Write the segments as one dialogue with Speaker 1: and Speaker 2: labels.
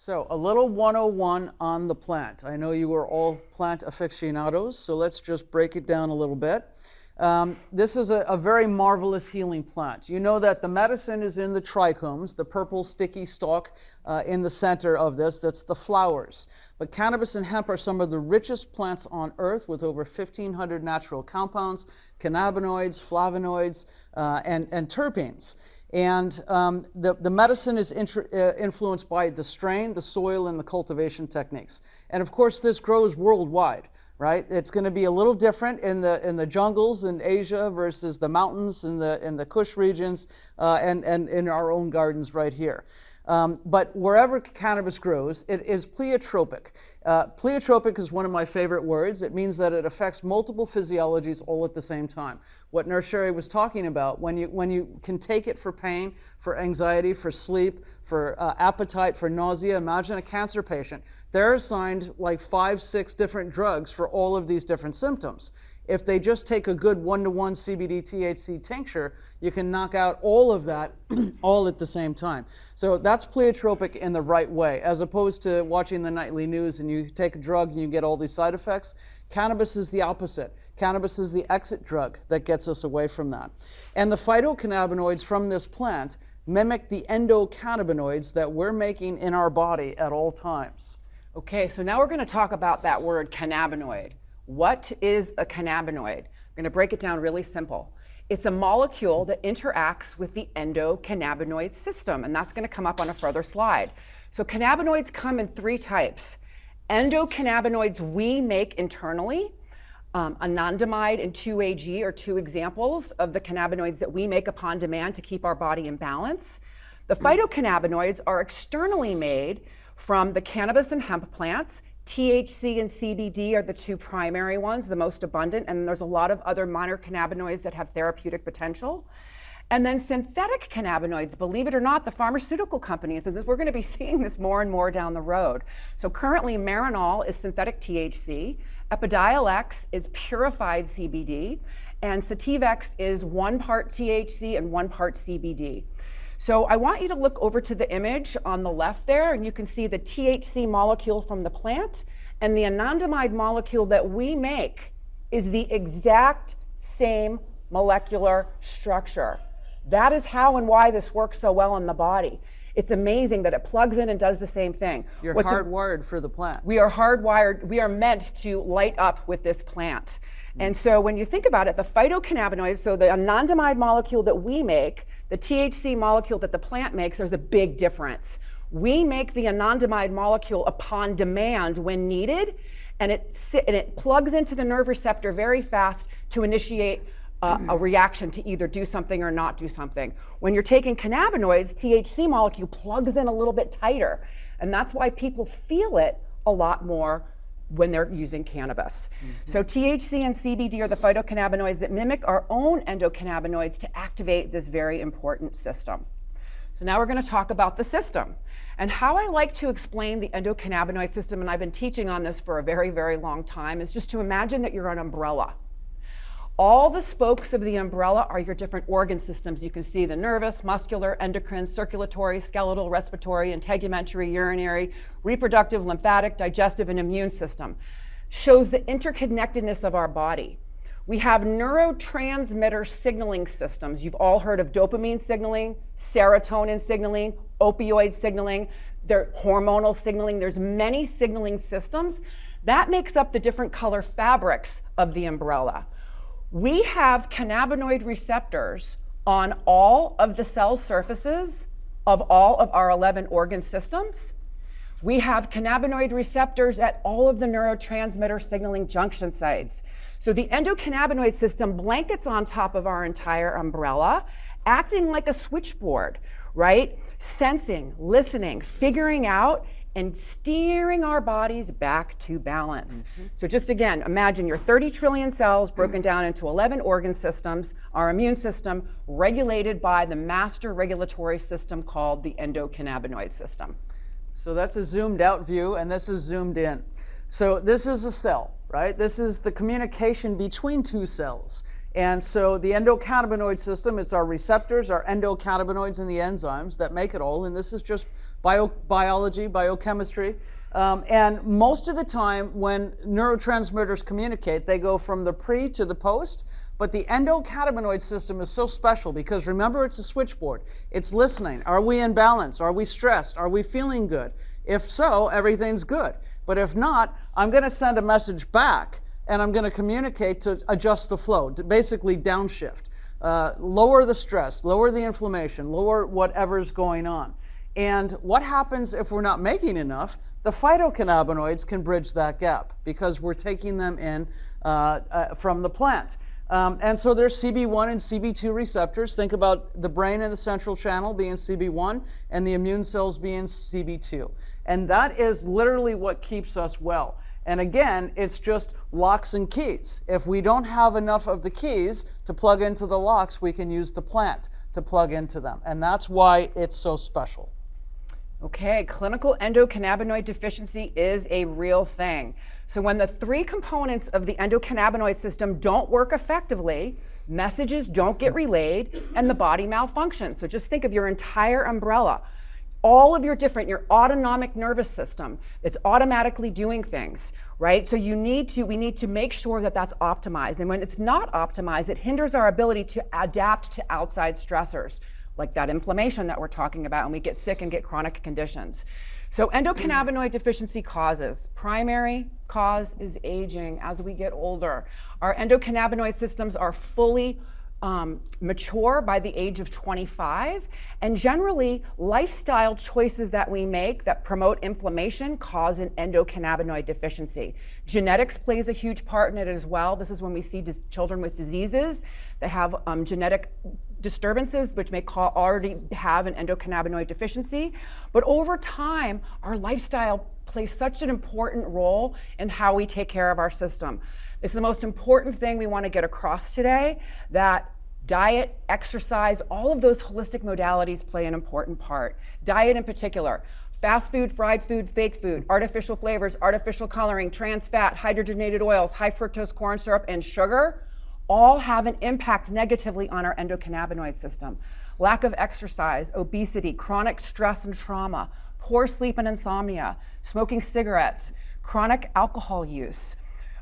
Speaker 1: So a little 101 on the plant. I know you are all plant aficionados, so let's just break it down a little bit. This is a very marvelous healing plant. You know that the medicine is in the trichomes, the purple sticky stalk in the center of this, that's the flowers. But cannabis and hemp are some of the richest plants on earth with over 1,500 natural compounds, cannabinoids, flavonoids, and terpenes. And the medicine is influenced by the strain, the soil, and the cultivation techniques. And of course, this grows worldwide, right? It's going to be a little different in the jungles in Asia versus the mountains in the Kush regions and in our own gardens right here. But wherever cannabis grows, it is pleiotropic. Pleiotropic is one of my favorite words. It means that it affects multiple physiologies all at the same time. What Nurse Sherri was talking about, when you can take it for pain, for anxiety, for sleep, for appetite, for nausea, imagine a cancer patient. They're assigned like 5, 6 different drugs for all of these different symptoms. If they just take a good 1-to-1 CBD THC tincture, you can knock out all of that all at the same time. So that's pleiotropic in the right way, as opposed to watching the nightly news and you take a drug and you get all these side effects. Cannabis is the opposite. Cannabis is the exit drug that gets us away from that. And the phytocannabinoids from this plant mimic the endocannabinoids that we're making in our body at all times.
Speaker 2: Okay, so now we're going to talk about that word cannabinoid. What is a cannabinoid? I'm going to break it down really simple. It's a molecule that interacts with the endocannabinoid system, and that's going to come up on a further slide. So cannabinoids come in 3 types. Endocannabinoids we make internally. Anandamide and 2-AG are 2 examples of the cannabinoids that we make upon demand to keep our body in balance. The phytocannabinoids are externally made from the cannabis and hemp plants. THC and CBD are the 2 primary ones, the most abundant, and there's a lot of other minor cannabinoids that have therapeutic potential. And then synthetic cannabinoids, believe it or not, the pharmaceutical companies, and we're going to be seeing this more and more down the road. So currently, Marinol is synthetic THC, Epidiolex is purified CBD, and Sativex is 1 part THC and 1 part CBD. So I want you to look over to the image on the left there, and you can see the THC molecule from the plant, and the anandamide molecule that we make is the exact same molecular structure. That is how and why this works so well in the body. It's amazing that it plugs in and does the same thing.
Speaker 1: You're hardwired for the plant.
Speaker 2: We are hardwired. We are meant to light up with this plant. And so when you think about it, the phytocannabinoids, so the anandamide molecule that we make, the THC molecule that the plant makes, there's a big difference. We make the anandamide molecule upon demand when needed, and it plugs into the nerve receptor very fast to initiate a reaction to either do something or not do something. When you're taking cannabinoids, THC molecule plugs in a little bit tighter, and that's why people feel it a lot more when they're using cannabis. So THC and CBD are the phytocannabinoids that mimic our own endocannabinoids to activate this very important system. So now we're going to talk about the system. And how I like to explain the endocannabinoid system, and I've been teaching on this for a very, very long time, is just to imagine that you're an umbrella. All the spokes of the umbrella are your different organ systems. You can see the nervous, muscular, endocrine, circulatory, skeletal, respiratory, integumentary, urinary, reproductive, lymphatic, digestive, and immune system. Shows the interconnectedness of our body. We have neurotransmitter signaling systems. You've all heard of dopamine signaling, serotonin signaling, opioid signaling, they're hormonal signaling. There's many signaling systems. That makes up the different color fabrics of the umbrella. We have cannabinoid receptors on all of the cell surfaces of all of our 11 organ systems. We have cannabinoid receptors at all of the neurotransmitter signaling junction sites. So the endocannabinoid system blankets on top of our entire umbrella, acting like a switchboard, right? Sensing, listening, figuring out, and steering our bodies back to balance. So just again, imagine your 30 trillion cells broken down into 11 organ systems, our immune system regulated by the master regulatory system called the endocannabinoid system.
Speaker 1: So that's a zoomed out view, and this is zoomed in. So this is a cell, right? This is the communication between 2 cells. And so the endocannabinoid system, it's our receptors, our endocannabinoids, and the enzymes that make it all. And this is just biology, biochemistry. And most of the time when neurotransmitters communicate, they go from the pre to the post. But the endocannabinoid system is so special because remember, it's a switchboard. It's listening. Are we in balance? Are we stressed? Are we feeling good? If so, everything's good. But if not, I'm going to send a message back and I'm going to communicate to adjust the flow, to basically downshift. Lower the stress, lower the inflammation, lower whatever's going on. And what happens if we're not making enough? The phytocannabinoids can bridge that gap because we're taking them in from the plant. And so there's CB1 and CB2 receptors. Think about the brain and the central channel being CB1 and the immune cells being CB2. And that is literally what keeps us well. And again, it's just locks and keys. If we don't have enough of the keys to plug into the locks, we can use the plant to plug into them. And that's why it's so special.
Speaker 2: Okay, clinical endocannabinoid deficiency is a real thing. So when the three components of the endocannabinoid system don't work effectively, messages don't get relayed, and the body malfunctions. So just think of your entire umbrella. All of your autonomic nervous system, it's automatically doing things, right? So we need to make sure that that's optimized. And when it's not optimized, it hinders our ability to adapt to outside stressors, like that inflammation that we're talking about, and we get sick and get chronic conditions. So endocannabinoid deficiency causes. Primary cause is aging as we get older. Our endocannabinoid systems are fully mature by the age of 25, and generally lifestyle choices that we make that promote inflammation cause an endocannabinoid deficiency. Genetics plays a huge part in it as well. This is when we see children with diseases that have genetic disturbances which may already have an endocannabinoid deficiency. But over time, our lifestyle plays such an important role in how we take care of our system. It's the most important thing we want to get across today, that diet, exercise, all of those holistic modalities play an important part. Diet in particular, fast food, fried food, fake food, artificial flavors, artificial coloring, trans fat, hydrogenated oils, high fructose corn syrup, and sugar all have an impact negatively on our endocannabinoid system. Lack of exercise, obesity, chronic stress and trauma, poor sleep and insomnia, smoking cigarettes, chronic alcohol use,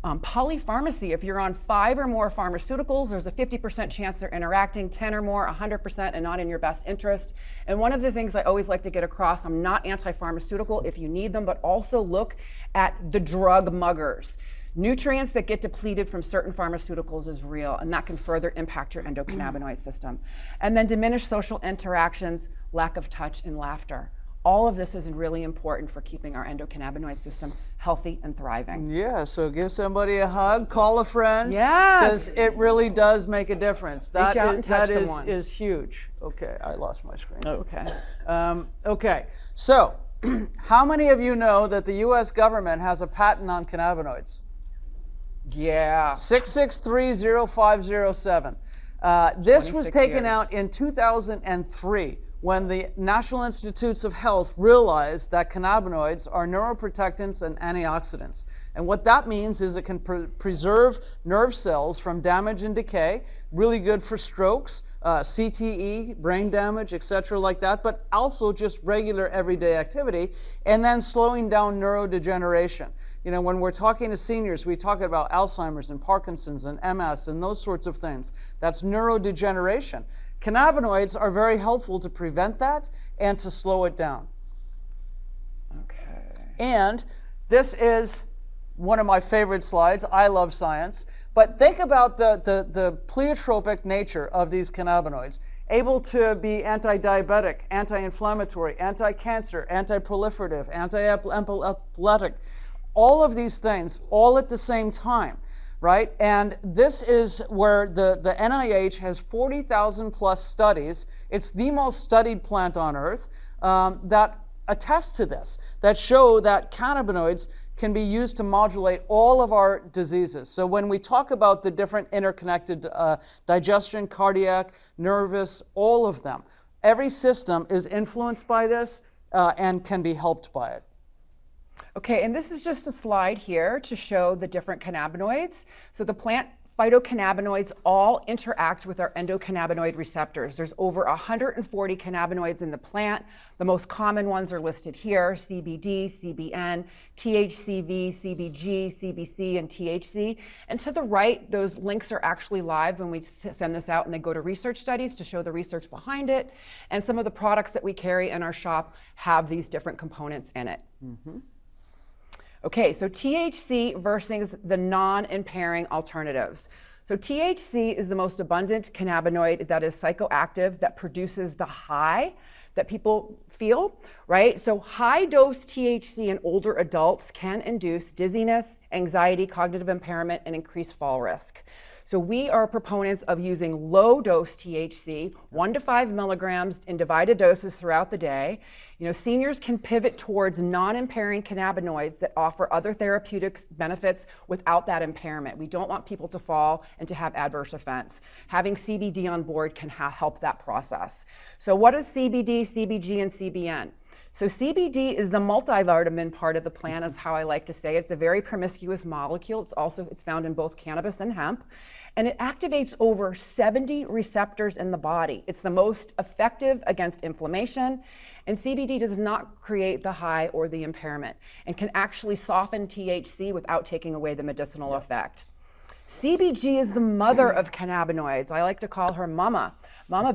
Speaker 2: polypharmacy. If you're on 5 or more pharmaceuticals, there's a 50% chance they're interacting, 10 or more, 100%, and not in your best interest. And one of the things I always like to get across, I'm not anti-pharmaceutical if you need them, but also look at the drug muggers. Nutrients that get depleted from certain pharmaceuticals is real, and that can further impact your endocannabinoid system. And then diminished social interactions, lack of touch, and laughter. All of this is really important for keeping our endocannabinoid system healthy and thriving.
Speaker 1: Yeah, so give somebody a hug, call a friend.
Speaker 2: Yes.
Speaker 1: Because it really does make a difference.
Speaker 2: Reach out and touch someone.
Speaker 1: That is huge. Okay, I lost my screen.
Speaker 2: Okay.
Speaker 1: Okay, so how many of you know that the US government has a patent on cannabinoids?
Speaker 2: Yeah.
Speaker 1: 6630507. This was taken
Speaker 2: years.
Speaker 1: out in 2003 when the National Institutes of Health realized that cannabinoids are neuroprotectants and antioxidants. And what that means is it can preserve nerve cells from damage and decay, really good for strokes, CTE, brain damage, etc. like that, but also just regular everyday activity, and then slowing down neurodegeneration. You know, when we're talking to seniors, we talk about Alzheimer's and Parkinson's and MS and those sorts of things. That's neurodegeneration. Cannabinoids are very helpful to prevent that and to slow it down.
Speaker 2: Okay.
Speaker 1: And this is one of my favorite slides. I love science. But think about the pleiotropic nature of these cannabinoids. Able to be anti-diabetic, anti-inflammatory, anti-cancer, anti-proliferative, anti-epileptic. All of these things, all at the same time. Right? And this is where the NIH has 40,000 plus studies. It's the most studied plant on earth that attest to this, that show that cannabinoids can be used to modulate all of our diseases. So when we talk about the different interconnected digestion, cardiac, nervous, all of them, every system is influenced by this and can be helped by it. Okay,
Speaker 2: and this is just a slide here to show the different cannabinoids. So the plant phytocannabinoids all interact with our endocannabinoid receptors. There's over 140 cannabinoids in the plant. The most common ones are listed here: CBD, CBN, THCV, CBG, CBC, and THC. And to the right, those links are actually live when we send this out, and they go to research studies to show the research behind it. And some of the products that we carry in our shop have these different components in it. Okay, so THC versus the non-impairing alternatives. So THC is the most abundant cannabinoid that is psychoactive, that produces the high that people feel, right? So high dose THC in older adults can induce dizziness, anxiety, cognitive impairment, and increased fall risk. So we are proponents of using low dose THC, 1 to 5 milligrams in divided doses throughout the day. You know, seniors can pivot towards non-impairing cannabinoids that offer other therapeutic benefits without that impairment. We don't want people to fall and to have adverse events. Having CBD on board can help that process. So what is CBD, CBG, and CBN? So CBD is the multivitamin part of the plant, is how I like to say. It's a very promiscuous molecule. It's found in both cannabis and hemp, and it activates over 70 receptors in the body. It's the most effective against inflammation, and CBD does not create the high or the impairment, and can actually soften THC without taking away the medicinal effect. CBG is the mother of cannabinoids. I like to call her Mama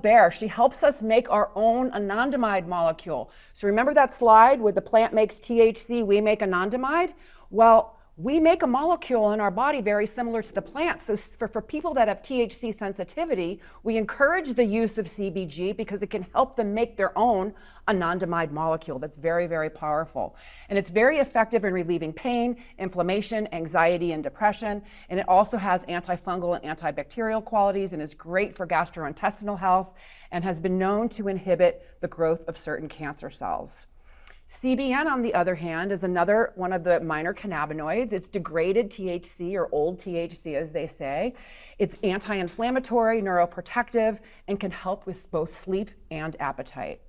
Speaker 2: Bear. She helps us make our own anandamide molecule. So remember that slide where the plant makes THC, we make anandamide? Well, we make a molecule in our body very similar to the plant. So for people that have THC sensitivity, we encourage the use of CBG because it can help them make their own anandamide molecule. That's very, very powerful. And it's very effective in relieving pain, inflammation, anxiety, and depression. And it also has antifungal and antibacterial qualities and is great for gastrointestinal health and has been known to inhibit the growth of certain cancer cells. CBN, on the other hand, is another one of the minor cannabinoids. It's degraded THC, or old THC as they say. It's anti-inflammatory, neuroprotective, and can help with both sleep and appetite.